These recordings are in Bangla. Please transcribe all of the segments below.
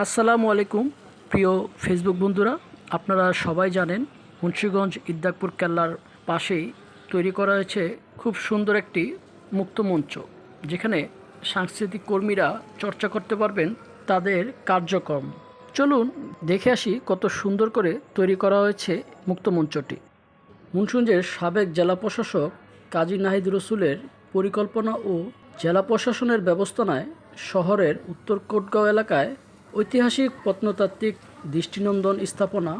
আসসালামু আলাইকুম প্রিয় ফেসবুক বন্ধুরা, আপনারা সবাই জানেন মুন্সিগঞ্জ ইদ্দাকপুর কেল্লার পাশেই তৈরি করা হয়েছে খুব সুন্দর একটি মুক্ত মঞ্চ, যেখানে সাংস্কৃতিক কর্মীরা চর্চা করতে পারবেন তাদের কার্যক্রম। চলুন দেখে আসি কত সুন্দর করে তৈরি করা হয়েছে মুক্ত মঞ্চটি। মুন্সিগঞ্জের সাবেক জেলা প্রশাসক কাজী নাহিদ রসুলের পরিকল্পনা ও জেলা প্রশাসনের ব্যবস্থাপনায় শহরের উত্তর কোটগাঁও এলাকায় ঐতিহাসিক প্রত্নতাত্ত্বিক দৃষ্টিনন্দন স্থাপনা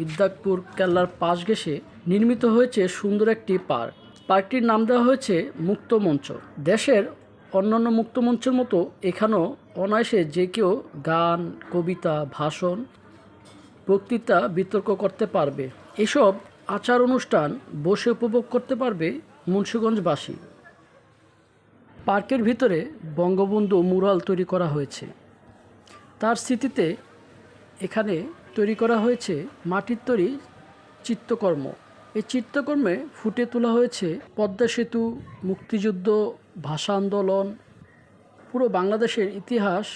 ইদ্দাকপুর কেল্লার পাশ ঘেঁষে নির্মিত হয়েছে সুন্দর একটি পার্ক। পার্কটির নাম দেওয়া হয়েছে মুক্ত মঞ্চ। দেশের অন্যান্য মুক্ত মঞ্চের মতো এখানেও অনায়াসে যে কেউ গান, কবিতা, ভাষণ, বক্তৃতা, বিতর্ক করতে পারবে। এসব আচার অনুষ্ঠান বসে উপভোগ করতে পারবে মুন্সিগঞ্জবাসী। পার্কের ভিতরে বঙ্গবন্ধু মুরাল তৈরি করা হয়েছে। তার স্মৃতিতে এখানে তৈরি করা হয়েছে মাটির তৈরি চিত্রকর্ম। এই চিত্রকর্মে ফুটে তোলা হয়েছে পদ্মা সেতু, মুক্তিযুদ্ধ, ভাষা আন্দোলন, পুরো বাংলাদেশের ইতিহাস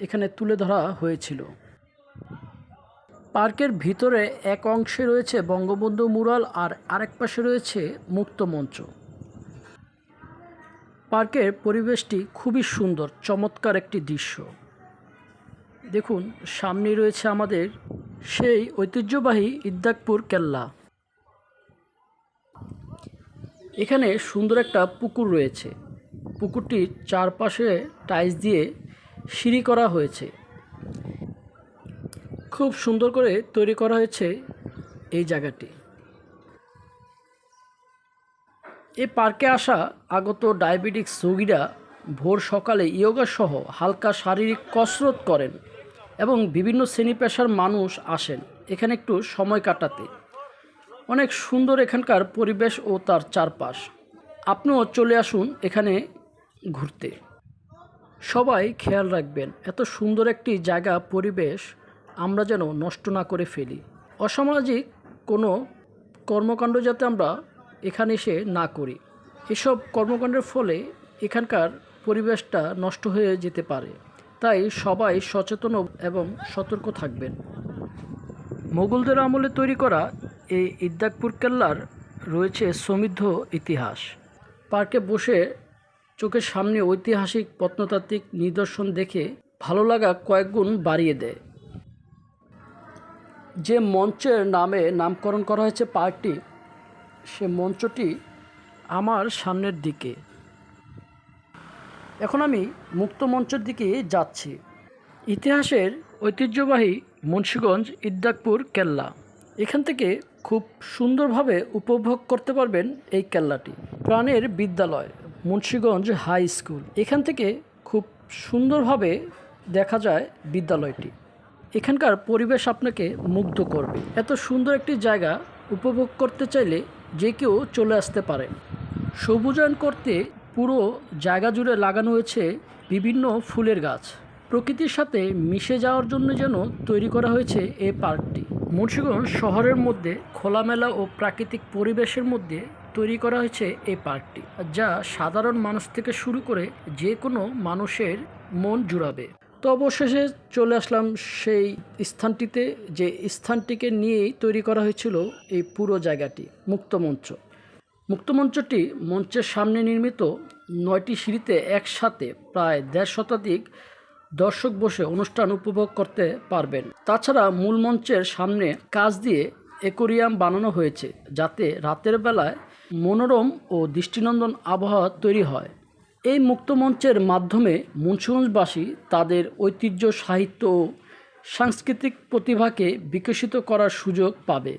এখানে তুলে ধরা হয়েছিল। পার্কের ভিতরে এক অংশে রয়েছে বঙ্গবন্ধু মুরাল আর আরেক পাশে রয়েছে মুক্ত মঞ্চ। পার্কের পরিবেশটি খুবই সুন্দর, চমৎকার একটি দৃশ্য। দেখুন, সামনে রয়েছে আমাদের সেই ঐতিহ্যবাহী ইদ্দাকপুর কেল্লা। এখানে সুন্দর একটা পুকুর রয়েছে। পুকুরটির চারপাশে টাইলস দিয়ে সিঁড়ি করা হয়েছে। খুব সুন্দর করে তৈরি করা হয়েছে এই জায়গাটি। এই পার্কে আসা আগত ডায়াবেটিক্স রোগীরা ভোর সকালে ইয়োগা সহ হালকা শারীরিক কসরত করেন এবং বিভিন্ন শ্রেণী পেশার মানুষ আসেন এখানে একটু সময় কাটাতে। অনেক সুন্দর এখানকার পরিবেশ ও তার চারপাশ। আপনিও চলে আসুন এখানে ঘুরতে। সবাই খেয়াল রাখবেন এত সুন্দর একটি জায়গা, পরিবেশ আমরা যেন নষ্ট না করে ফেলি। অসামাজিক কোনো কর্মকাণ্ড যাতে আমরা এখানে এসে না করি। এসব কর্মকাণ্ডের ফলে এখানকার পরিবেশটা নষ্ট হয়ে যেতে পারে, তাই সবাই সচেতন এবং সতর্ক থাকবেন। মোগলদের আমলে তৈরি করা এই ইদ্দাকপুর কেল্লার রয়েছে সমৃদ্ধ ইতিহাস। পার্কে বসে চোখের সামনে ঐতিহাসিক প্রত্নতাত্ত্বিক নিদর্শন দেখে ভালো লাগা কয়েক গুণ বাড়িয়ে দেয়। যে মঞ্চের নামে নামকরণ করা হয়েছে পার্কটি, সে মঞ্চটি আমার সামনের দিকে। এখন আমি মুক্ত মঞ্চের দিকে যাচ্ছি। ইতিহাসের ঐতিহ্যবাহী মুন্সিগঞ্জ ইদ্দাকপুর কেল্লা, এখান থেকে খুব সুন্দরভাবে উপভোগ করতে পারবেন এই কেল্লাটি। প্রাণের বিদ্যালয় মুন্সিগঞ্জ হাই স্কুল, এখান থেকে খুব সুন্দরভাবে দেখা যায় বিদ্যালয়টি। এখানকার পরিবেশ আপনাকে মুগ্ধ করবে। এত সুন্দর একটি জায়গা উপভোগ করতে চাইলে যে কেউ চলে আসতে পারেন। সবুজায়ন করতে পুরো জায়গা জুড়ে লাগানো হয়েছে বিভিন্ন ফুলের গাছ। প্রকৃতির সাথে মিশে যাওয়ার জন্য যেন তৈরি করা হয়েছে এই পার্কটি। মুন্সিগঞ্জ শহরের মধ্যে খোলামেলা ও প্রাকৃতিক পরিবেশের মধ্যে তৈরি করা হয়েছে এই পার্কটি, যা সাধারণ মানুষ থেকে শুরু করে যে কোনো মানুষের মন জুড়াবে। তো অবশেষে চলে আসলাম সেই স্থানটিতে, যে স্থানটিকে নিয়েই তৈরি করা হয়েছিল এই পুরো জায়গাটি, মুক্তমঞ্চ। মুক্তমঞ্চটি মঞ্চের সামনে নির্মিত 9টি সিঁড়িতে একসাথে প্রায় 1.5 শতাধিক দর্শক বসে অনুষ্ঠান উপভোগ করতে পারবেন। তাছাড়া মূল মঞ্চের সামনে কাঁচ দিয়ে অ্যাকোয়ারিয়াম বানানো হয়েছে, যাতে রাতের বেলায় মনোরম ও দৃষ্টিনন্দন আবহাওয়া তৈরি হয়। এই মুক্ত মঞ্চের মাধ্যমে মুন্সিগঞ্জবাসী তাদের ঐতিহ্য, সাহিত্য ও সাংস্কৃতিক প্রতিভাকে বিকশিত করার সুযোগ পাবে।